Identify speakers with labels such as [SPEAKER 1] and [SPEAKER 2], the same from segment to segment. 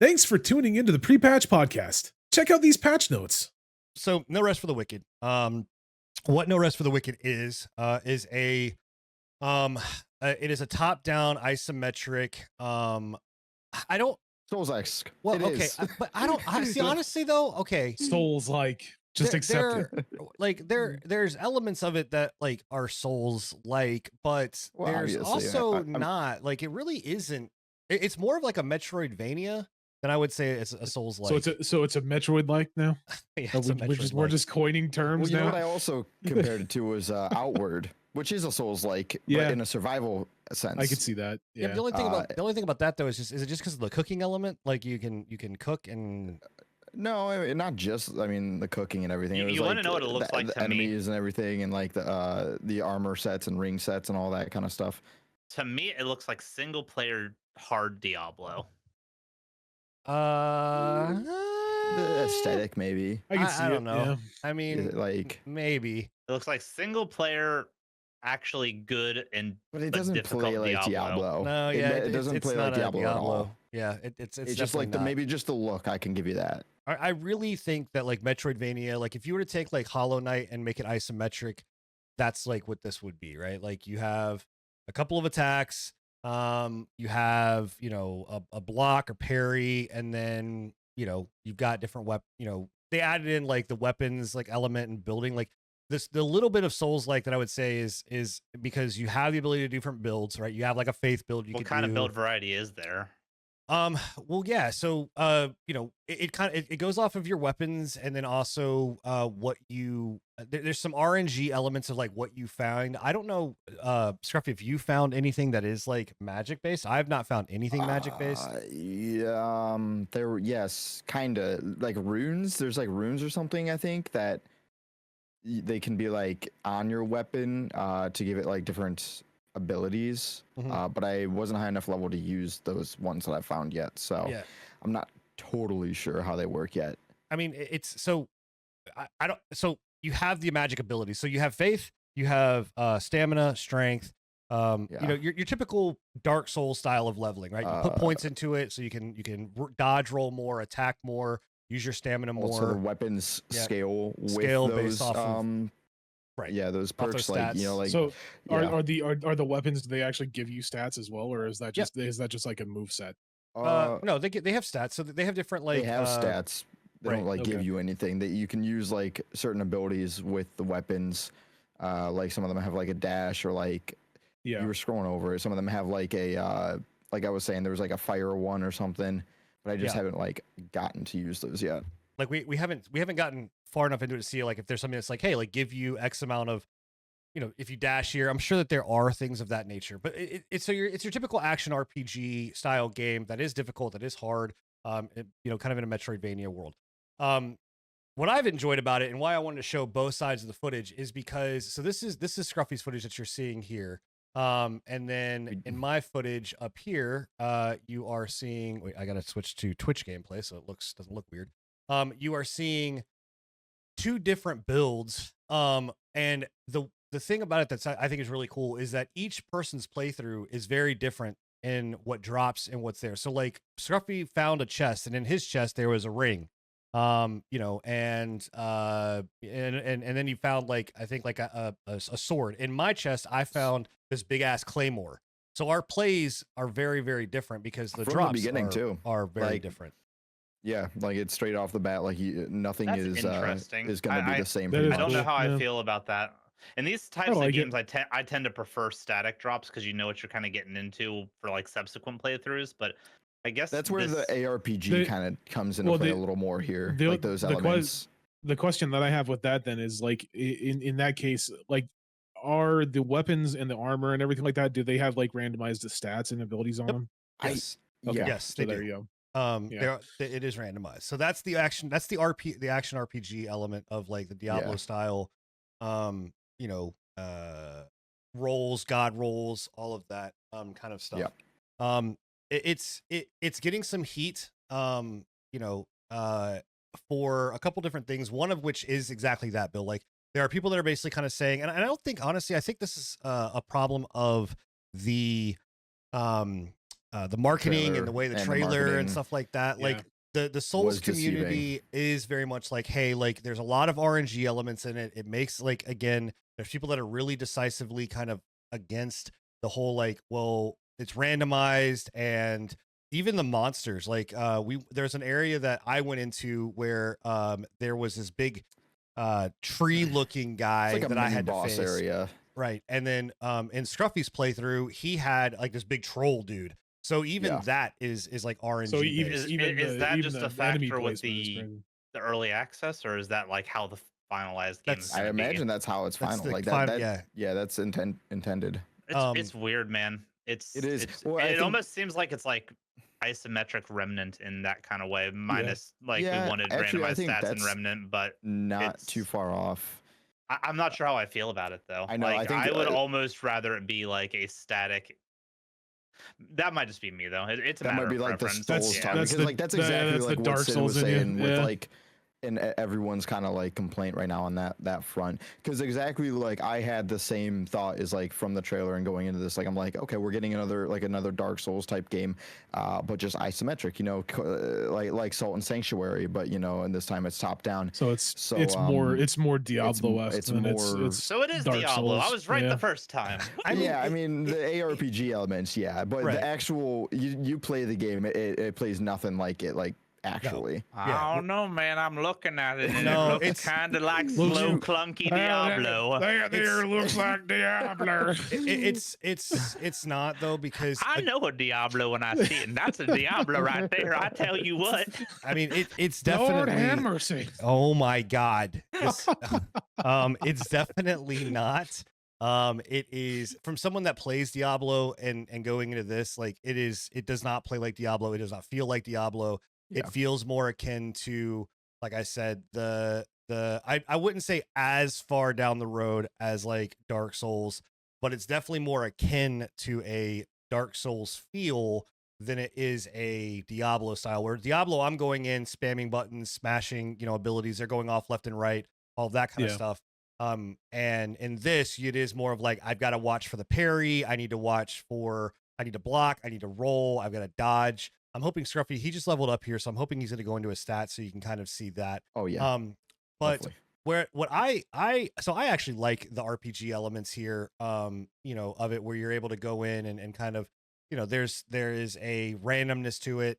[SPEAKER 1] Thanks for tuning into the pre-patch podcast. Check out these patch notes.
[SPEAKER 2] So No Rest for the Wicked. What No Rest for the Wicked is a it is a top-down isometric. I don't.
[SPEAKER 3] Souls-esque.
[SPEAKER 2] Well,
[SPEAKER 3] It
[SPEAKER 2] okay,
[SPEAKER 3] is.
[SPEAKER 2] but I don't. I see. Honestly, though, okay,
[SPEAKER 1] Souls just accept it.
[SPEAKER 2] Like there's elements of it that like are Souls like, but
[SPEAKER 3] Well,
[SPEAKER 2] there's
[SPEAKER 3] obviously,
[SPEAKER 2] also
[SPEAKER 3] I'm-
[SPEAKER 2] not like it really isn't. It's more of like a Metroidvania than I would say it's a Souls like.
[SPEAKER 1] So it's a Metroid like now.
[SPEAKER 2] Yeah,
[SPEAKER 1] Oh,
[SPEAKER 2] it's a
[SPEAKER 1] we're just coining terms
[SPEAKER 3] Well, you know
[SPEAKER 1] now.
[SPEAKER 3] what I also compared it to was Outward, which is a Souls-like,
[SPEAKER 1] Yeah.
[SPEAKER 3] but in a survival sense.
[SPEAKER 1] I could see that.
[SPEAKER 2] Yeah,
[SPEAKER 1] Yeah.
[SPEAKER 2] the only thing about that though is it just because of the cooking element? Like you can cook and
[SPEAKER 3] No, I mean, not just. I mean, the cooking and everything.
[SPEAKER 4] You want to know what it looks like
[SPEAKER 3] the
[SPEAKER 4] to me?
[SPEAKER 3] enemies and everything, and like the armor sets and ring sets and all that kind of stuff.
[SPEAKER 4] To me, it looks like single player hard Diablo.
[SPEAKER 3] The aesthetic, maybe.
[SPEAKER 1] I can see
[SPEAKER 2] I
[SPEAKER 1] it.
[SPEAKER 2] don't know.
[SPEAKER 1] Yeah.
[SPEAKER 2] I mean,
[SPEAKER 3] Like,
[SPEAKER 2] maybe.
[SPEAKER 4] It looks like single player, actually good and
[SPEAKER 3] but it
[SPEAKER 4] but
[SPEAKER 3] doesn't
[SPEAKER 4] difficult
[SPEAKER 3] play like Diablo.
[SPEAKER 2] No, yeah,
[SPEAKER 3] it doesn't play like
[SPEAKER 2] not a
[SPEAKER 3] Diablo at all.
[SPEAKER 2] Yeah, it's
[SPEAKER 3] It's just like
[SPEAKER 2] definitely not.
[SPEAKER 3] maybe just the look. I can give you that.
[SPEAKER 2] I really think that like Metroidvania, like if you were to take like Hollow Knight and make it isometric, that's like what this would be, right? Like you have a couple of attacks, you have a block or parry, and then you've got different they added in like the weapons like element and building like this. The little bit of Souls like that I would say is because you have the ability to do different builds, right? You have like a faith build.
[SPEAKER 4] What kind of build variety is there?
[SPEAKER 2] Well, yeah. So, it goes off of your weapons, and then also, what you there's some RNG elements of like what you found. I don't know, Scruffy, if you found anything that is like magic based. I have not found anything magic based.
[SPEAKER 3] Yeah, yes, kind of like runes. There's like runes or something. I think that they can be like on your weapon to give it like different abilities, but I wasn't high enough level to use those ones that I found yet, so
[SPEAKER 2] Yeah.
[SPEAKER 3] I'm not totally sure how they work yet.
[SPEAKER 2] I mean, it's so I don't. So you have the magic abilities. So you have faith, you have stamina, strength.
[SPEAKER 3] Yeah.
[SPEAKER 2] Your typical Dark Souls style of leveling, right? You put points into it so you can dodge roll more, attack more, use your stamina more.
[SPEAKER 3] Also, the weapons scale with
[SPEAKER 2] Scale
[SPEAKER 3] those
[SPEAKER 2] based off of- right.
[SPEAKER 3] yeah, those
[SPEAKER 2] Off
[SPEAKER 3] perks,
[SPEAKER 2] those
[SPEAKER 3] like
[SPEAKER 2] stats.
[SPEAKER 3] like
[SPEAKER 1] So
[SPEAKER 3] yeah.
[SPEAKER 1] are the weapons? Do they actually give you stats as well, or is that just like a move set?
[SPEAKER 2] No, they have stats, so they have different like
[SPEAKER 3] they have stats. They don't like give
[SPEAKER 1] okay.
[SPEAKER 3] you anything. That you can use like certain abilities with the weapons. Like some of them have like a dash, or like
[SPEAKER 1] Yeah.
[SPEAKER 3] you were scrolling over it. Some of them have like a like I was saying, there was like a fire one or something, but I just haven't like gotten to use those yet.
[SPEAKER 2] Like we haven't gotten far enough into it to see like if there's something that's like, hey, like give you X amount of, if you dash here. I'm sure that there are things of that nature, but it's your typical action RPG style game that is difficult, that is hard, kind of in a Metroidvania world. What I've enjoyed about it and why I wanted to show both sides of the footage is because this is Scruffy's footage that you're seeing here. And then in my footage up here, you are seeing, wait, I got to switch to Twitch gameplay so it doesn't look weird. You are seeing two different builds. And the thing about it that I think is really cool is that each person's playthrough is very different in what drops and what's there. So like Scruffy found a chest, and in his chest there was a ring. And then you found like I think like a sword. In my chest, I found this big ass claymore. So our plays are very, very different because the
[SPEAKER 3] From
[SPEAKER 2] drops
[SPEAKER 3] the beginning
[SPEAKER 2] are very
[SPEAKER 3] like,
[SPEAKER 2] different.
[SPEAKER 3] Yeah, like it's straight off the bat. Like nothing
[SPEAKER 4] That's
[SPEAKER 3] is
[SPEAKER 4] interesting.
[SPEAKER 3] is going to be the same.
[SPEAKER 1] That
[SPEAKER 3] pretty
[SPEAKER 1] is
[SPEAKER 4] I don't
[SPEAKER 3] much.
[SPEAKER 4] know how
[SPEAKER 1] Yeah.
[SPEAKER 4] I feel about that. In these types
[SPEAKER 1] Oh,
[SPEAKER 4] of
[SPEAKER 1] I get-
[SPEAKER 4] games, I tend to prefer static drops because you know what you're kind of getting into for like subsequent playthroughs. But I guess
[SPEAKER 3] That's where the ARPG
[SPEAKER 1] The-
[SPEAKER 3] kind of comes into
[SPEAKER 1] well,
[SPEAKER 3] play
[SPEAKER 1] the-
[SPEAKER 3] a little more here.
[SPEAKER 1] the-
[SPEAKER 3] Like those
[SPEAKER 1] the
[SPEAKER 3] elements.
[SPEAKER 1] The question that I have with that then is like in that case, like are the weapons and the armor and everything like that, do they have like randomized stats and abilities on them?
[SPEAKER 2] Yes.
[SPEAKER 1] Okay.
[SPEAKER 3] Yeah.
[SPEAKER 2] Yes,
[SPEAKER 1] So
[SPEAKER 2] they
[SPEAKER 1] there
[SPEAKER 2] do.
[SPEAKER 1] you go.
[SPEAKER 2] Yeah. It is randomized. So that's the action. That's the action RPG element of like the Diablo style, rolls, god rolls, all of that kind of stuff.
[SPEAKER 3] Yeah.
[SPEAKER 2] It's getting some heat. For a couple different things. One of which is exactly that, Bill. Like there are people that are basically kind of saying, and I don't think honestly, I think this is a problem of the the marketing
[SPEAKER 3] Trailer
[SPEAKER 2] and the way the
[SPEAKER 3] and the
[SPEAKER 2] trailer and
[SPEAKER 3] marketing.
[SPEAKER 2] stuff like that.
[SPEAKER 1] Yeah.
[SPEAKER 2] Like the Souls
[SPEAKER 3] deceiving.
[SPEAKER 2] community is very much like, hey, like there's a lot of RNG elements in it. It makes like, again, there's people that are really decisively kind of against the whole like, well, it's randomized, and even the monsters. Like there's an area that I went into where there was this big tree looking guy
[SPEAKER 3] It's like a
[SPEAKER 2] that I
[SPEAKER 3] mini
[SPEAKER 2] had to
[SPEAKER 3] boss
[SPEAKER 2] face.
[SPEAKER 3] area.
[SPEAKER 2] Right. And then in Scruffy's playthrough, he had like this big troll dude. So even
[SPEAKER 3] Yeah.
[SPEAKER 2] that is like RNG.
[SPEAKER 1] So even
[SPEAKER 2] based.
[SPEAKER 4] Is that
[SPEAKER 1] even
[SPEAKER 4] just
[SPEAKER 1] the
[SPEAKER 4] a
[SPEAKER 1] enemy
[SPEAKER 4] factor with
[SPEAKER 1] placement is crazy.
[SPEAKER 4] the early access, or is that like how the finalized game is
[SPEAKER 2] That's-
[SPEAKER 4] going
[SPEAKER 3] I
[SPEAKER 4] to be?
[SPEAKER 3] imagine that's how it's
[SPEAKER 2] That's
[SPEAKER 3] final.
[SPEAKER 2] the
[SPEAKER 3] Like
[SPEAKER 2] final-
[SPEAKER 3] that.
[SPEAKER 2] yeah.
[SPEAKER 3] Yeah, that's intended.
[SPEAKER 4] It's weird, man.
[SPEAKER 3] It is.
[SPEAKER 4] It's,
[SPEAKER 3] Well, I
[SPEAKER 4] it
[SPEAKER 3] think-
[SPEAKER 4] almost seems like it's like isometric Remnant in that kind of way. Minus like
[SPEAKER 3] Yeah,
[SPEAKER 4] we wanted
[SPEAKER 3] actually, I
[SPEAKER 4] randomized
[SPEAKER 3] think
[SPEAKER 4] stats in
[SPEAKER 3] that's
[SPEAKER 4] Remnant, but
[SPEAKER 3] Not
[SPEAKER 4] it's-
[SPEAKER 3] too far off.
[SPEAKER 4] I'm not sure how I feel about it though.
[SPEAKER 3] I know, I
[SPEAKER 4] Like,
[SPEAKER 3] think,
[SPEAKER 4] I would almost rather it be like a static. That might just be me though. It's a
[SPEAKER 3] That
[SPEAKER 4] matter
[SPEAKER 3] might be
[SPEAKER 4] of
[SPEAKER 3] like the
[SPEAKER 4] preference.
[SPEAKER 3] Souls
[SPEAKER 1] Yeah.
[SPEAKER 3] talk,
[SPEAKER 1] That's
[SPEAKER 3] because
[SPEAKER 1] the-
[SPEAKER 3] like that's
[SPEAKER 1] yeah,
[SPEAKER 3] exactly
[SPEAKER 1] that's the
[SPEAKER 3] like what
[SPEAKER 1] Dark
[SPEAKER 3] Sid
[SPEAKER 1] Souls
[SPEAKER 3] was
[SPEAKER 1] in you,
[SPEAKER 3] saying with
[SPEAKER 1] yeah.
[SPEAKER 3] like, and everyone's kind of like complaint right now on that front, because exactly like I had the same thought is like from the trailer and going into this, like I'm like, okay, we're getting another Dark Souls type game, but just isometric, like Salt and Sanctuary, but and this time it's top down.
[SPEAKER 1] So it's
[SPEAKER 3] So,
[SPEAKER 1] more Diablo-esque
[SPEAKER 3] it's
[SPEAKER 1] than
[SPEAKER 3] more-
[SPEAKER 1] it's
[SPEAKER 4] So it is
[SPEAKER 1] Dark
[SPEAKER 4] Diablo. I
[SPEAKER 1] Souls,
[SPEAKER 4] was right
[SPEAKER 1] yeah.
[SPEAKER 4] the first time.
[SPEAKER 2] I mean,
[SPEAKER 3] I mean the ARPG elements, yeah, but
[SPEAKER 2] Right.
[SPEAKER 3] the actual you play the game, it plays nothing like it, like actually.
[SPEAKER 2] Yeah.
[SPEAKER 4] I don't know, man. I'm looking at it, and
[SPEAKER 2] No,
[SPEAKER 4] it looks
[SPEAKER 2] it's-
[SPEAKER 4] kind of like
[SPEAKER 1] Looks-
[SPEAKER 4] slow, clunky Diablo.
[SPEAKER 1] There looks like Diablo.
[SPEAKER 2] It's not though, because
[SPEAKER 4] I know a Diablo when I see it, and that's a Diablo right there. I tell you what.
[SPEAKER 2] I mean it's
[SPEAKER 1] Lord have
[SPEAKER 2] definitely.
[SPEAKER 1] mercy.
[SPEAKER 2] Oh my God. It's definitely not. It is from someone that plays Diablo and going into this, like it does not play like Diablo. It does not feel like Diablo.
[SPEAKER 3] Yeah.
[SPEAKER 2] It feels more akin to, like I said, I wouldn't say as far down the road as like Dark Souls, but it's definitely more akin to a Dark Souls feel than it is a Diablo style, where Diablo, I'm going in, spamming buttons, smashing, abilities, they're going off left and right, all of that kind of
[SPEAKER 1] Yeah.
[SPEAKER 2] stuff. And in this, it is more of like, I've got to watch for the parry, I need to block, I need to roll, I've got to dodge. I'm hoping Scruffy, he just leveled up here, so I'm hoping he's going to go into his stats so you can kind of see that.
[SPEAKER 3] Oh yeah.
[SPEAKER 2] But
[SPEAKER 3] Hopefully.
[SPEAKER 2] I actually like the RPG elements here, of it, where you're able to go in and kind of, there is a randomness to it.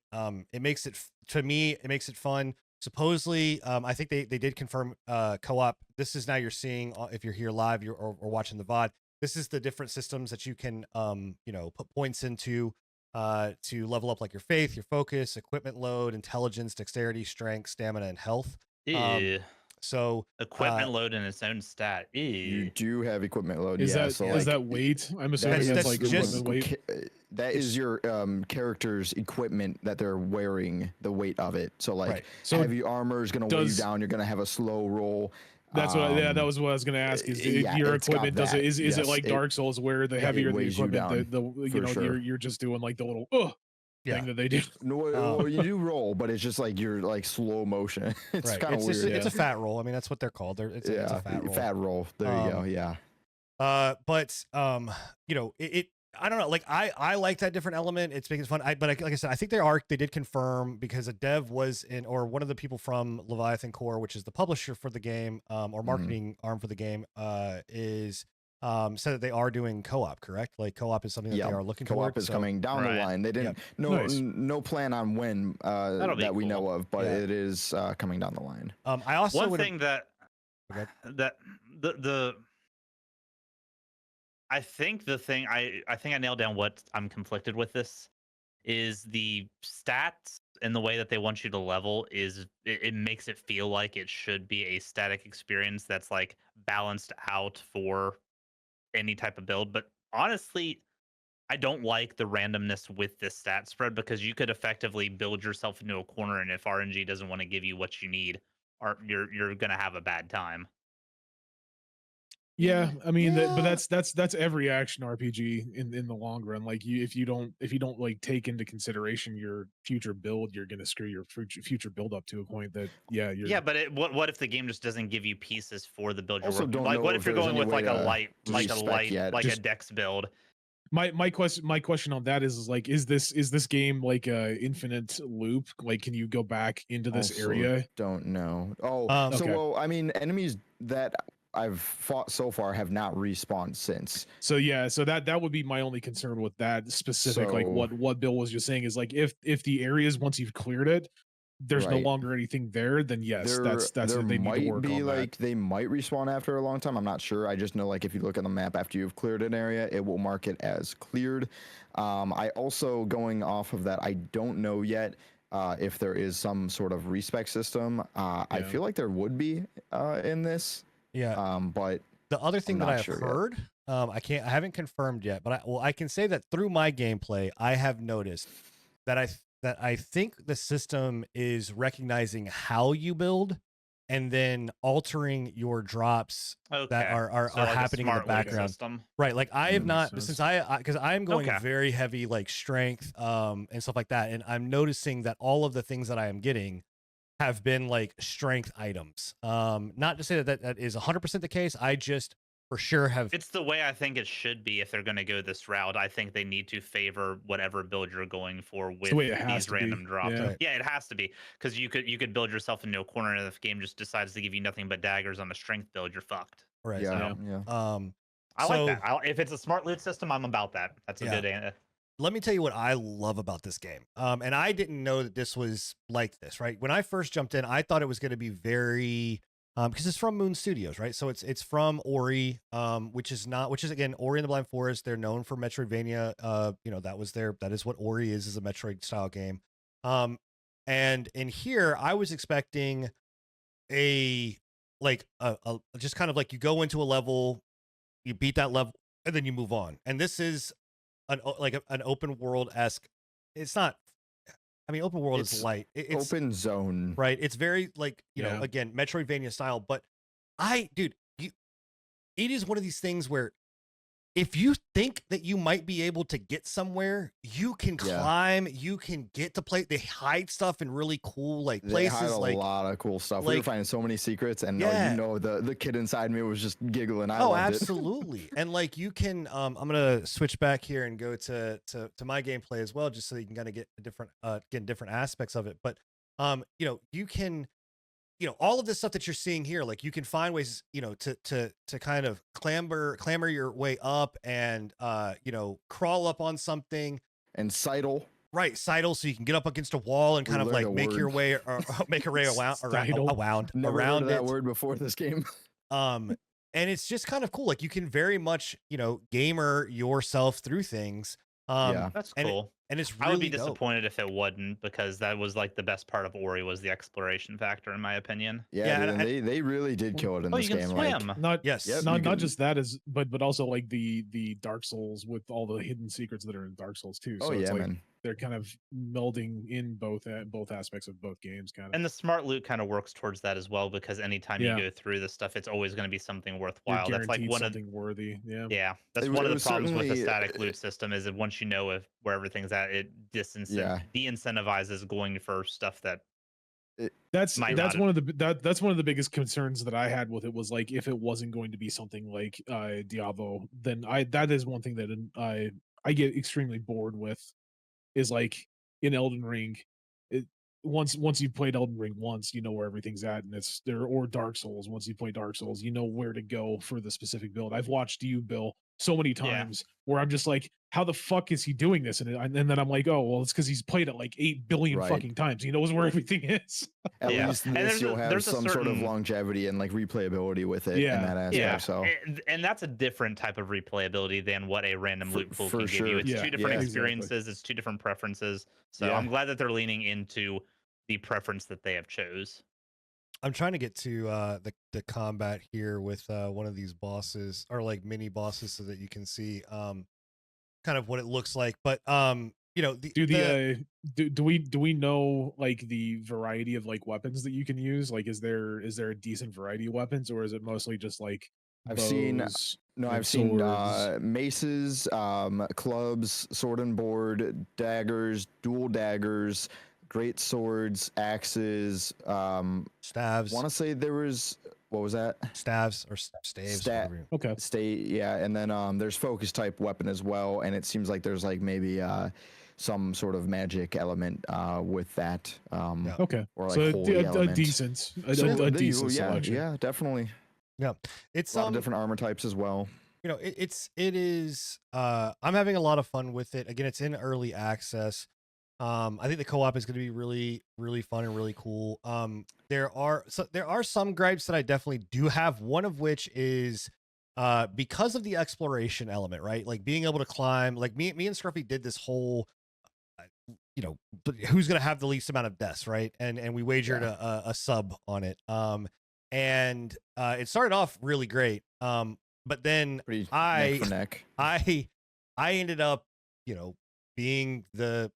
[SPEAKER 2] It makes it fun. Supposedly, I think they did confirm co-op. This is now you're seeing, if you're here live or watching the VOD, this is the different systems that you can put points into to level up, like your faith, your focus, equipment load, intelligence, dexterity, strength, stamina, and health.
[SPEAKER 4] Ew.
[SPEAKER 2] So
[SPEAKER 4] Equipment load in its own stat.
[SPEAKER 3] You
[SPEAKER 4] Ew.
[SPEAKER 3] do have equipment load.
[SPEAKER 1] Is
[SPEAKER 3] yeah,
[SPEAKER 1] that
[SPEAKER 3] so
[SPEAKER 1] is
[SPEAKER 3] like,
[SPEAKER 1] that weight? I'm assuming
[SPEAKER 2] That's
[SPEAKER 1] that's like
[SPEAKER 2] just-
[SPEAKER 1] equipment weight.
[SPEAKER 3] that is your character's equipment that they're wearing, the weight of it. So like
[SPEAKER 2] Right.
[SPEAKER 1] So
[SPEAKER 3] heavy armor is going to weigh you
[SPEAKER 1] does-
[SPEAKER 3] down. You're going to have a slow roll.
[SPEAKER 1] That was what I was going to ask. Is
[SPEAKER 3] yeah,
[SPEAKER 1] your
[SPEAKER 3] it's got
[SPEAKER 1] equipment does it?
[SPEAKER 3] that,
[SPEAKER 1] Is it
[SPEAKER 3] yes,
[SPEAKER 1] like Dark Souls where the
[SPEAKER 3] it
[SPEAKER 1] heavier the
[SPEAKER 3] weighs you
[SPEAKER 1] equipment,
[SPEAKER 3] down, for sure.
[SPEAKER 1] you're just doing like the little
[SPEAKER 2] Yeah.
[SPEAKER 1] thing that they do.
[SPEAKER 3] No, well, you do roll, but it's just like you're like slow motion. It's
[SPEAKER 2] right.
[SPEAKER 3] kind of weird.
[SPEAKER 2] It's a fat roll. I mean, that's what they're called. It's a fat roll.
[SPEAKER 3] There you go. Yeah.
[SPEAKER 2] But I don't know. Like I like that different element. It's making it fun. Like I said, I think they did confirm, because a dev was in, or one of the people from Leviathan Core, which is the publisher for the game, or marketing arm for the game, is said that they are doing co-op. Correct? Like co-op is something that they are looking
[SPEAKER 3] Co-op
[SPEAKER 2] toward.
[SPEAKER 3] is coming down the
[SPEAKER 4] Right.
[SPEAKER 3] line. They didn't
[SPEAKER 1] Nice.
[SPEAKER 3] no plan on when
[SPEAKER 4] That'll be
[SPEAKER 3] that we
[SPEAKER 4] cool.
[SPEAKER 3] know of, but
[SPEAKER 2] Yeah.
[SPEAKER 3] it is coming down the line.
[SPEAKER 2] I also
[SPEAKER 4] One
[SPEAKER 2] would
[SPEAKER 4] thing that
[SPEAKER 2] Okay.
[SPEAKER 4] the I think I nailed down what I'm conflicted with. This is the stats and the way that they want you to level it makes it feel like it should be a static experience that's like balanced out for any type of build. But honestly, I don't like the randomness with this stat spread, because you could effectively build yourself into a corner, and if RNG doesn't want to give you what you need, you're gonna have a bad time.
[SPEAKER 1] Yeah, I mean, but that's every action RPG in the long run. Like if you don't like take into consideration your future build, you're gonna screw your future build up to a point that
[SPEAKER 4] Yeah, but what if the game just doesn't give you pieces for the build?
[SPEAKER 3] Also, don't
[SPEAKER 4] like,
[SPEAKER 3] know
[SPEAKER 4] what
[SPEAKER 3] if
[SPEAKER 4] if you're
[SPEAKER 3] there's
[SPEAKER 4] going
[SPEAKER 3] any
[SPEAKER 4] with
[SPEAKER 3] way
[SPEAKER 4] like a
[SPEAKER 3] to
[SPEAKER 4] light,
[SPEAKER 3] respec yet.
[SPEAKER 4] like a
[SPEAKER 3] Just-
[SPEAKER 4] dex build,
[SPEAKER 1] My question on that is like, is this game like a infinite loop? Like, can you go back into this
[SPEAKER 3] Also
[SPEAKER 1] area?
[SPEAKER 3] don't know. Oh, so
[SPEAKER 1] Okay.
[SPEAKER 3] well, I mean, enemies that I've fought so far have not respawned since.
[SPEAKER 1] So yeah, so that would be my only concern with that specific, like
[SPEAKER 3] So
[SPEAKER 1] what Bill was just saying is like, if the areas once you've cleared it, there's no
[SPEAKER 3] right.
[SPEAKER 1] longer anything there, then yes, that's
[SPEAKER 3] There
[SPEAKER 1] they need to
[SPEAKER 3] might
[SPEAKER 1] work
[SPEAKER 3] be
[SPEAKER 1] on that.
[SPEAKER 3] like they might respawn after a long time. I'm not sure. I just know like if you look at the map after you've cleared an area, it will mark it as cleared. I also going off of that, I don't know yet if there is some sort of respec system. I
[SPEAKER 1] Yeah.
[SPEAKER 3] feel like there would be in this.
[SPEAKER 2] Yeah.
[SPEAKER 3] But
[SPEAKER 2] The other thing that
[SPEAKER 3] not
[SPEAKER 2] I have
[SPEAKER 3] sure yet.
[SPEAKER 2] heard, I haven't confirmed yet, but I can say that through my gameplay, I have noticed that I think the system is recognizing how you build and then altering your drops that
[SPEAKER 4] Okay.
[SPEAKER 2] are
[SPEAKER 4] So like a
[SPEAKER 2] happening in the
[SPEAKER 4] smart loop
[SPEAKER 2] background.
[SPEAKER 4] system.
[SPEAKER 2] Right. Like I have
[SPEAKER 1] Makes
[SPEAKER 2] not
[SPEAKER 1] sense.
[SPEAKER 2] since because I'm going
[SPEAKER 4] Okay.
[SPEAKER 2] very heavy like strength and stuff like that. And I'm noticing that all of the things that I am getting have been like strength items. Not to say that is 100% the case. I just for sure have
[SPEAKER 4] It's the way I think it should be if they're going to go this route. I think they need to favor whatever build you're going for
[SPEAKER 1] It's
[SPEAKER 4] with
[SPEAKER 1] the way it has
[SPEAKER 4] these
[SPEAKER 1] to be.
[SPEAKER 4] random drops.
[SPEAKER 1] Yeah.
[SPEAKER 2] Right.
[SPEAKER 4] Yeah, it has to be because you could build yourself into a corner, and if the game just decides to give you nothing but daggers on a strength build, you're fucked.
[SPEAKER 2] right.
[SPEAKER 3] Yeah,
[SPEAKER 1] Yeah.
[SPEAKER 3] yeah.
[SPEAKER 4] I like
[SPEAKER 2] So
[SPEAKER 4] that. If it's a smart loot system, I'm about that. That's a
[SPEAKER 2] Yeah.
[SPEAKER 4] good.
[SPEAKER 2] Let me tell you what I love about this game. And I didn't know that this was like this, right? When I first jumped in, I thought it was going to be very because it's from Moon Studios, right? So it's from Ori, which is again Ori and the Blind Forest. They're known for Metroidvania. That is what Ori is a Metroid style game. And in here, I was expecting a just kind of like you go into a level, you beat that level, and then you move on. And this is an open world esque. It's not. I mean, open world is
[SPEAKER 3] It's
[SPEAKER 2] light. It's
[SPEAKER 3] Open zone.
[SPEAKER 2] right. It's very like
[SPEAKER 1] Yeah.
[SPEAKER 2] again Metroidvania style. But it is one of these things where if you think that you might be able to get somewhere, you can
[SPEAKER 3] Yeah.
[SPEAKER 2] climb. You can get to play. They hide stuff in really cool like
[SPEAKER 3] They hide
[SPEAKER 2] places.
[SPEAKER 3] a
[SPEAKER 2] Like
[SPEAKER 3] lot of cool stuff. We were
[SPEAKER 2] like-
[SPEAKER 3] finding so many secrets, and
[SPEAKER 2] Yeah.
[SPEAKER 3] the kid inside me was just giggling. I
[SPEAKER 2] oh,
[SPEAKER 3] loved
[SPEAKER 2] absolutely. And like you can, I'm gonna switch back here and go to my gameplay as well, just so you can kind of get different aspects of it. But you can, all of this stuff that you're seeing here, like you can find ways, to kind of clamber your way up and crawl up on something.
[SPEAKER 3] And Seidel.
[SPEAKER 2] Right, sidle, so you can get up against a wall and
[SPEAKER 3] We
[SPEAKER 2] kind of
[SPEAKER 3] learned
[SPEAKER 2] like
[SPEAKER 3] a
[SPEAKER 2] make your
[SPEAKER 3] word.
[SPEAKER 2] way or make a way around
[SPEAKER 1] Sidle.
[SPEAKER 3] Never heard
[SPEAKER 2] around
[SPEAKER 3] of that
[SPEAKER 2] it.
[SPEAKER 3] word before this game.
[SPEAKER 2] And it's just kind of cool. Like you can very much, gamer yourself through things.
[SPEAKER 3] Yeah.
[SPEAKER 4] That's
[SPEAKER 2] and
[SPEAKER 4] cool.
[SPEAKER 2] And it's really
[SPEAKER 4] I would be
[SPEAKER 2] dope.
[SPEAKER 4] disappointed if it wasn't because that was like the best part of Ori was the exploration factor, in my opinion.
[SPEAKER 3] Yeah,
[SPEAKER 2] Yeah,
[SPEAKER 3] dude,
[SPEAKER 2] and
[SPEAKER 3] and they really did kill it in
[SPEAKER 4] Oh,
[SPEAKER 3] this
[SPEAKER 4] you can
[SPEAKER 3] game.
[SPEAKER 4] swim.
[SPEAKER 3] Like,
[SPEAKER 1] Not
[SPEAKER 2] Yes.
[SPEAKER 3] Yep,
[SPEAKER 1] not
[SPEAKER 3] you
[SPEAKER 1] not
[SPEAKER 3] can-
[SPEAKER 1] just that is but also like the Dark Souls with all the hidden secrets that are in Dark Souls too.
[SPEAKER 3] oh
[SPEAKER 1] So it's
[SPEAKER 3] yeah,
[SPEAKER 1] like
[SPEAKER 3] man.
[SPEAKER 1] they're kind of melding in both aspects of both games kind of.
[SPEAKER 4] And the smart loot kind of works towards that as well because anytime
[SPEAKER 1] Yeah.
[SPEAKER 4] you go through this stuff, it's always going to be something
[SPEAKER 1] You're
[SPEAKER 4] worthwhile. That's like
[SPEAKER 1] guaranteed
[SPEAKER 4] one of
[SPEAKER 1] something worthy. Yeah.
[SPEAKER 4] yeah, that's
[SPEAKER 3] It
[SPEAKER 4] one of the
[SPEAKER 3] was
[SPEAKER 4] problems with the
[SPEAKER 3] certainly,
[SPEAKER 4] static loot system is that once you know where everything's at, it
[SPEAKER 3] Yeah.
[SPEAKER 4] de-incentivizes going for stuff that
[SPEAKER 1] That's
[SPEAKER 4] Might
[SPEAKER 1] that's
[SPEAKER 4] not-
[SPEAKER 1] one of the that's one of the biggest concerns that I had with it was like if it wasn't going to be something like Diablo, then that is one thing that I get extremely bored with is like in Elden Ring, it, once you've played Elden Ring once, you know where everything's at, and it's there or Dark Souls. Once you play Dark Souls, you know where to go for the specific build. I've watched you, Bill, so many times where I'm just like, how the fuck is he doing this? And then I'm like, oh well, it's because he's played it like 8 billion
[SPEAKER 3] Right.
[SPEAKER 1] fucking times. He knows where everything is.
[SPEAKER 3] At
[SPEAKER 4] Yeah.
[SPEAKER 3] least
[SPEAKER 4] And
[SPEAKER 3] this
[SPEAKER 4] there's a-
[SPEAKER 3] you'll have
[SPEAKER 4] there's a
[SPEAKER 3] some sort of
[SPEAKER 4] certain-
[SPEAKER 3] longevity and like replayability with it
[SPEAKER 1] Yeah.
[SPEAKER 3] in that aspect.
[SPEAKER 4] yeah,
[SPEAKER 3] So
[SPEAKER 4] and that's a different type of replayability than what a random
[SPEAKER 3] For-
[SPEAKER 4] loot pool
[SPEAKER 3] for
[SPEAKER 4] can give you.
[SPEAKER 3] sure.
[SPEAKER 4] It's
[SPEAKER 1] Yeah,
[SPEAKER 4] two different
[SPEAKER 3] yeah.
[SPEAKER 1] Exactly.
[SPEAKER 4] experiences. It's two different preferences. So
[SPEAKER 3] Yeah.
[SPEAKER 4] I'm glad that they're leaning into the preference that they have chose.
[SPEAKER 2] I'm trying to get to the combat here with one of these bosses or like mini bosses so that you can see kind of what it looks like. But
[SPEAKER 1] Do we know like the variety of like weapons that you can use? Like is there a decent variety of weapons or is it mostly just like
[SPEAKER 3] I've seen-
[SPEAKER 1] bows
[SPEAKER 3] no,
[SPEAKER 1] and
[SPEAKER 3] I've seen
[SPEAKER 1] swords?
[SPEAKER 3] maces, clubs, sword and board, daggers, dual daggers, great swords, axes.
[SPEAKER 2] staves.
[SPEAKER 3] Want to say there was What was that?
[SPEAKER 2] Staves or staves.
[SPEAKER 3] Stat-
[SPEAKER 2] whatever you-
[SPEAKER 1] Okay.
[SPEAKER 3] Yeah, and then there's focus type weapon as well, and it seems like there's like maybe some sort of magic element with that.
[SPEAKER 2] Yeah.
[SPEAKER 1] Okay.
[SPEAKER 3] Or like
[SPEAKER 1] So
[SPEAKER 3] holy
[SPEAKER 1] a
[SPEAKER 3] element.
[SPEAKER 1] decent,
[SPEAKER 3] So
[SPEAKER 1] a
[SPEAKER 3] the-
[SPEAKER 1] decent
[SPEAKER 3] yeah,
[SPEAKER 1] selection.
[SPEAKER 3] yeah, definitely.
[SPEAKER 2] Yeah, it's
[SPEAKER 3] A lot of different armor types as well.
[SPEAKER 2] you know, it is. I'm having a lot of fun with it. Again, it's in early access. I think the co-op is going to be really, really fun and really cool. There are some gripes that I definitely do have. One of which is because of the exploration element, right? Like being able to climb. Like me and Scruffy did this whole, you know, who's going to have the least amount of deaths, right? And we wagered a sub on it. And it started off really great. But then
[SPEAKER 3] Pretty neck for neck.
[SPEAKER 2] I ended up, you know, being the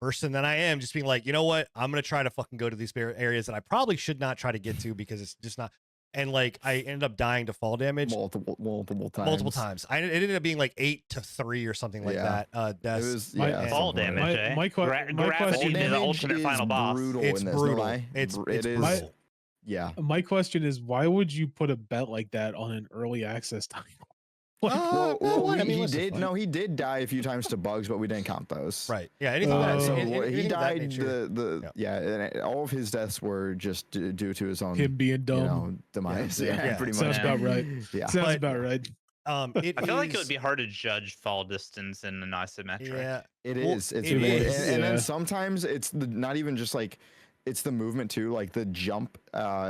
[SPEAKER 2] person that I am, just being like, you know what, I'm gonna try to fucking go to these areas that I probably should not try to get to because it's just not. And like I ended up dying to fall damage
[SPEAKER 3] Multiple times.
[SPEAKER 2] multiple times. It ended up being like 8-3 or something like
[SPEAKER 3] Yeah.
[SPEAKER 2] that.
[SPEAKER 3] It
[SPEAKER 2] Deaths.
[SPEAKER 3] was
[SPEAKER 1] My-
[SPEAKER 3] yeah,
[SPEAKER 4] Fall
[SPEAKER 3] something like
[SPEAKER 4] damage,
[SPEAKER 3] that.
[SPEAKER 4] eh?
[SPEAKER 1] my
[SPEAKER 4] Gravity
[SPEAKER 1] question-
[SPEAKER 4] to the
[SPEAKER 3] Damage
[SPEAKER 4] ultimate
[SPEAKER 3] is
[SPEAKER 4] final boss.
[SPEAKER 3] brutal
[SPEAKER 2] It's
[SPEAKER 3] in this,
[SPEAKER 2] brutal.
[SPEAKER 3] no lie.
[SPEAKER 2] It's
[SPEAKER 3] It is.
[SPEAKER 2] brutal.
[SPEAKER 3] Yeah.
[SPEAKER 1] My question is, why would you put a bet like that on an early access title? Like,
[SPEAKER 3] He did die a few times to bugs, but we didn't count those.
[SPEAKER 2] Right. Yeah. Anything, that,
[SPEAKER 3] So
[SPEAKER 2] anything
[SPEAKER 3] he
[SPEAKER 2] of that
[SPEAKER 3] died.
[SPEAKER 2] nature.
[SPEAKER 3] And all of his deaths were just due to his own
[SPEAKER 1] him being dumb.
[SPEAKER 3] you know, demise.
[SPEAKER 2] Yeah.
[SPEAKER 3] Yeah, pretty
[SPEAKER 1] Sounds
[SPEAKER 3] much.
[SPEAKER 1] about right.
[SPEAKER 3] Yeah.
[SPEAKER 1] Sounds
[SPEAKER 2] But-
[SPEAKER 1] about right.
[SPEAKER 2] It
[SPEAKER 4] I feel like it
[SPEAKER 2] is-
[SPEAKER 4] would be hard to judge fall distance in an isometric.
[SPEAKER 2] Yeah.
[SPEAKER 3] It
[SPEAKER 2] Well,
[SPEAKER 3] is. It's
[SPEAKER 2] it
[SPEAKER 3] really,
[SPEAKER 2] is,
[SPEAKER 3] and then
[SPEAKER 1] yeah.
[SPEAKER 3] sometimes it's not even just like it's the movement too. Like the jump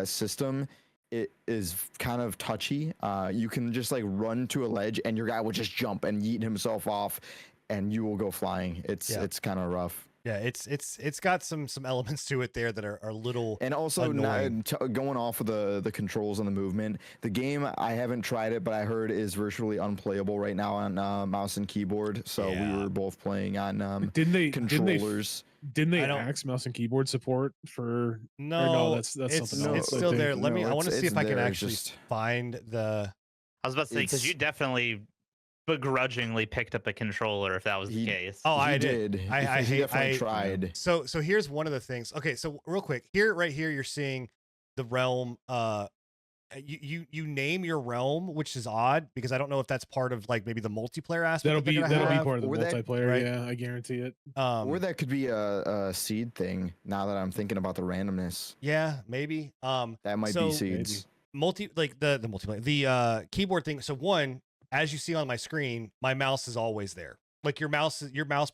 [SPEAKER 3] system, it is kind of touchy. You can just like run to a ledge, and your guy will just jump and yeet himself off, and you will go flying. It's kind of rough.
[SPEAKER 2] Yeah. It's got some elements to it there that are a little.
[SPEAKER 3] And also,
[SPEAKER 2] annoying.
[SPEAKER 3] going off of the controls and the movement, the game, I haven't tried it, but I heard is virtually unplayable right now on mouse and keyboard. So
[SPEAKER 2] Yeah.
[SPEAKER 3] we were both playing on
[SPEAKER 1] Didn't
[SPEAKER 3] controllers.
[SPEAKER 1] they
[SPEAKER 2] I don't-
[SPEAKER 1] axe mouse and keyboard support for? or
[SPEAKER 2] No,
[SPEAKER 1] that's
[SPEAKER 2] it's,
[SPEAKER 1] something else.
[SPEAKER 2] it's
[SPEAKER 1] I
[SPEAKER 2] still
[SPEAKER 1] think.
[SPEAKER 2] there. Let me.
[SPEAKER 3] No,
[SPEAKER 2] I want to
[SPEAKER 3] it's-
[SPEAKER 2] see if
[SPEAKER 3] it's
[SPEAKER 2] I can
[SPEAKER 3] there,
[SPEAKER 2] actually
[SPEAKER 3] just-
[SPEAKER 2] find the.
[SPEAKER 4] I was about to say because you
[SPEAKER 3] It's-
[SPEAKER 4] definitely begrudgingly picked up a controller if that was the
[SPEAKER 3] He-
[SPEAKER 4] case.
[SPEAKER 2] Oh, I
[SPEAKER 3] He
[SPEAKER 2] did. I
[SPEAKER 3] He
[SPEAKER 2] hate.
[SPEAKER 3] definitely tried.
[SPEAKER 2] So here's one of the things. Okay, so real quick, right here, you're seeing the realm. You name your realm, which is odd because I don't know if that's part of like maybe the multiplayer aspect.
[SPEAKER 1] That'll
[SPEAKER 2] that they're
[SPEAKER 1] be
[SPEAKER 2] gonna have.
[SPEAKER 1] part of the
[SPEAKER 3] Or that-
[SPEAKER 1] multiplayer.
[SPEAKER 2] right?
[SPEAKER 1] Yeah, I guarantee it.
[SPEAKER 3] Or that could be a seed thing. Now that I'm thinking about the randomness,
[SPEAKER 2] Yeah, maybe.
[SPEAKER 3] that might
[SPEAKER 2] So-
[SPEAKER 3] be seeds.
[SPEAKER 2] The multiplayer, the keyboard thing. So one, as you see on my screen, my mouse is always there. Like your mouse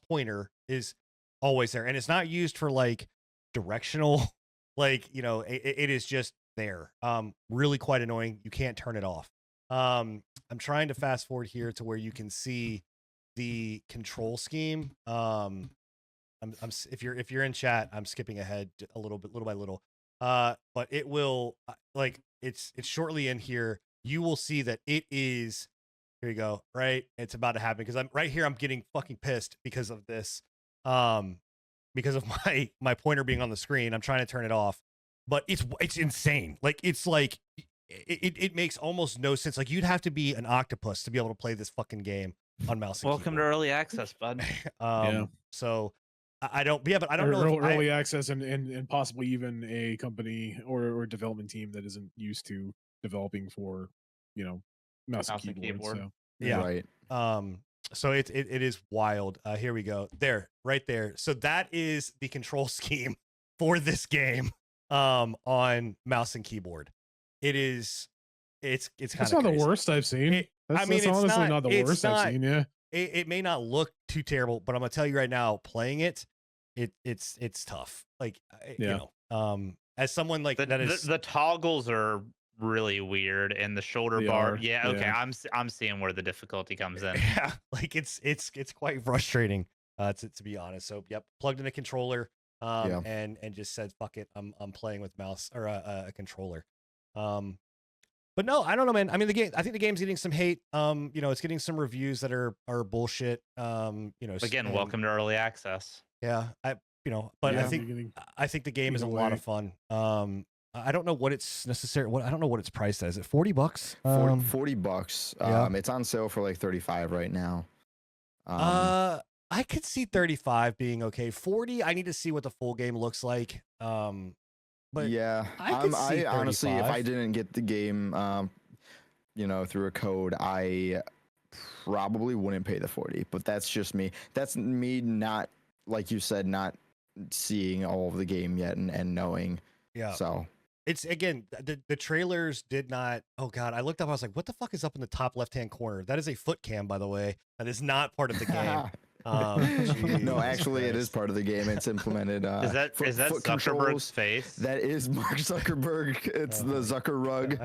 [SPEAKER 2] pointer is always there, and it's not used for like directional. Like it is just there. Really quite annoying. You can't turn it off. I'm trying to fast forward here to where you can see the control scheme. If you're in chat, I'm skipping ahead a little bit, little by little. But it will like it's shortly in here. You will see that it is. Here you go. Right, it's about to happen because I'm right here. I'm getting fucking pissed because of this. Because of my pointer being on the screen. I'm trying to turn it off, but it's insane. Like it's like it makes almost no sense. Like you'd have to be an octopus to be able to play this fucking game on mouse. And
[SPEAKER 4] Welcome to
[SPEAKER 2] keyboard.
[SPEAKER 4] early access, bud.
[SPEAKER 1] Yeah.
[SPEAKER 2] So I don't. Yeah, but I don't know. If
[SPEAKER 1] Early access and possibly even a company or development team that isn't used to developing for mouse and keyboard. So.
[SPEAKER 2] Yeah.
[SPEAKER 3] Right.
[SPEAKER 2] So it is wild. Here we go. There, right there. So that is the control scheme for this game on mouse and keyboard. It's kind of
[SPEAKER 1] That's not the worst I've seen. That's
[SPEAKER 2] it's
[SPEAKER 1] honestly not the worst I've seen. Yeah.
[SPEAKER 2] It may not look too terrible, but I'm gonna tell you right now, playing it's tough. Like as someone like that is
[SPEAKER 4] the toggles are really weird, and the shoulder
[SPEAKER 1] They
[SPEAKER 4] bar.
[SPEAKER 1] are,
[SPEAKER 4] Yeah, okay.
[SPEAKER 1] yeah.
[SPEAKER 4] I'm seeing where the difficulty comes in.
[SPEAKER 2] yeah, like it's quite frustrating to be honest. So yep, plugged in a controller
[SPEAKER 3] Yeah.
[SPEAKER 2] and just said fuck it, I'm playing with mouse or a controller. But no, I don't know, man. I mean, I think the game's getting some hate. It's getting some reviews that are bullshit.
[SPEAKER 4] Again,
[SPEAKER 2] and-
[SPEAKER 4] welcome to early access.
[SPEAKER 2] Yeah, but
[SPEAKER 1] Yeah,
[SPEAKER 2] I think the game is a
[SPEAKER 1] either
[SPEAKER 2] lot
[SPEAKER 1] way.
[SPEAKER 2] of fun. I don't know what it's necessary. I don't know what its price is. Is it $40?
[SPEAKER 3] $40.
[SPEAKER 2] yeah.
[SPEAKER 3] It's on sale for like 35 right now.
[SPEAKER 2] I could see 35 being okay. 40, I need to see what the full game looks like. But
[SPEAKER 3] yeah,
[SPEAKER 2] I could see
[SPEAKER 3] I honestly, if
[SPEAKER 2] 35.
[SPEAKER 3] I didn't get the game, through a code, I probably wouldn't pay the 40. But that's just me. That's me not, like you said, not seeing all of the game yet and knowing.
[SPEAKER 2] Yeah.
[SPEAKER 3] So
[SPEAKER 2] It's again the trailers did not. Oh god, I looked up. I was like, what the fuck is up in the top left hand corner? That is a foot cam, by the way. That is not part of the game.
[SPEAKER 3] no,
[SPEAKER 2] Jesus
[SPEAKER 3] actually, it is
[SPEAKER 2] Christ.
[SPEAKER 3] part of the game. It's implemented.
[SPEAKER 4] Is that
[SPEAKER 3] foot
[SPEAKER 4] Zuckerberg's
[SPEAKER 3] controls.
[SPEAKER 4] face?
[SPEAKER 3] That is Mark Zuckerberg. It's the Zucker rug.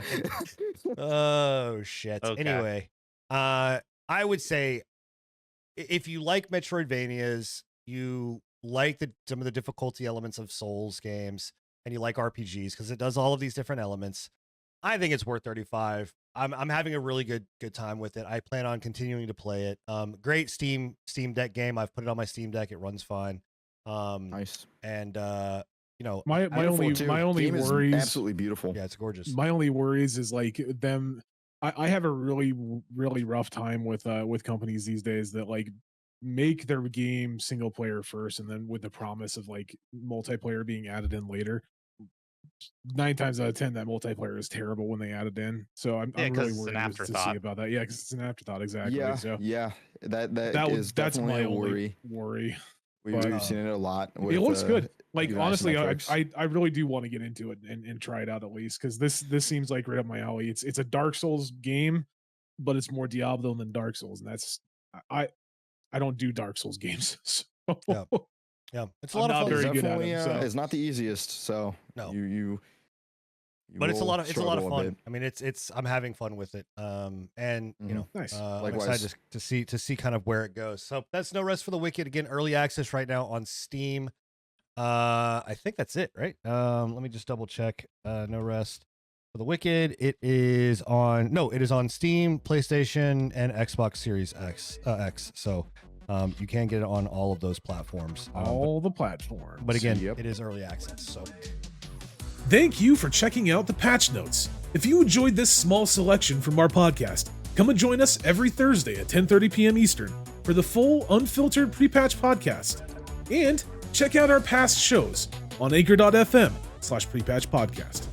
[SPEAKER 2] Oh shit.
[SPEAKER 4] Okay.
[SPEAKER 2] Anyway, I would say if you like Metroidvanias, you like some of the difficulty elements of Souls games, and you like RPGs because it does all of these different elements, I think it's worth 35. I'm having a really good time with it. I plan on continuing to play it. Great Steam Deck game. I've put it on my Steam Deck. It runs fine.
[SPEAKER 3] Nice.
[SPEAKER 2] And
[SPEAKER 1] My only
[SPEAKER 3] Game is
[SPEAKER 1] worries,
[SPEAKER 3] absolutely beautiful.
[SPEAKER 2] yeah, it's gorgeous.
[SPEAKER 1] my only worries is like them. I have a really rough time with companies these days that like make their game single player first and then with the promise of like multiplayer being added in later. 9 times out of 10 that multiplayer is terrible when they add it in, so I'm
[SPEAKER 4] Yeah, 'cause
[SPEAKER 1] really
[SPEAKER 4] it's an
[SPEAKER 1] worried to
[SPEAKER 4] afterthought.
[SPEAKER 1] see about that. Yeah, because it's an afterthought, exactly.
[SPEAKER 3] Yeah,
[SPEAKER 1] So
[SPEAKER 3] yeah. That
[SPEAKER 1] that's
[SPEAKER 3] is definitely
[SPEAKER 1] my
[SPEAKER 3] a
[SPEAKER 1] only
[SPEAKER 3] worry.
[SPEAKER 1] worry. But,
[SPEAKER 3] We've seen it a lot. With,
[SPEAKER 1] it looks good. Like
[SPEAKER 3] device
[SPEAKER 1] honestly,
[SPEAKER 3] metrics.
[SPEAKER 1] I really do want to get into it and try it out at least, because this seems like right up my alley. It's a Dark Souls game, but it's more Diablo than Dark Souls, and that's I don't do Dark Souls games. So
[SPEAKER 2] Yeah. Yeah, it's a
[SPEAKER 1] I'm
[SPEAKER 2] lot
[SPEAKER 1] not
[SPEAKER 2] of fun.
[SPEAKER 1] very good at
[SPEAKER 3] Definitely,
[SPEAKER 1] them, so.
[SPEAKER 3] it's not the easiest. So
[SPEAKER 2] No.
[SPEAKER 3] you
[SPEAKER 2] But it's a
[SPEAKER 3] will
[SPEAKER 2] lot of
[SPEAKER 3] struggle a
[SPEAKER 2] fun.
[SPEAKER 3] bit.
[SPEAKER 2] I mean, it's I'm having fun with it. And you know,
[SPEAKER 1] Nice.
[SPEAKER 2] I'm
[SPEAKER 3] Likewise.
[SPEAKER 2] excited to see kind of where it goes. So that's No Rest for the Wicked. Again, early access right now on Steam. I think that's it, right? Let me just double check. No Rest for the Wicked. It is on Steam, PlayStation, and Xbox Series X. So you can get it on all of those platforms.
[SPEAKER 1] All the platforms.
[SPEAKER 2] But again,
[SPEAKER 3] Yep.
[SPEAKER 2] it is early access. So
[SPEAKER 1] Thank you for checking out the patch notes. If you enjoyed this small selection from our podcast, come and join us every Thursday at 10:30 p.m. Eastern for the full, unfiltered pre-patch podcast. And check out our past shows on anchor.fm/prepatch podcast.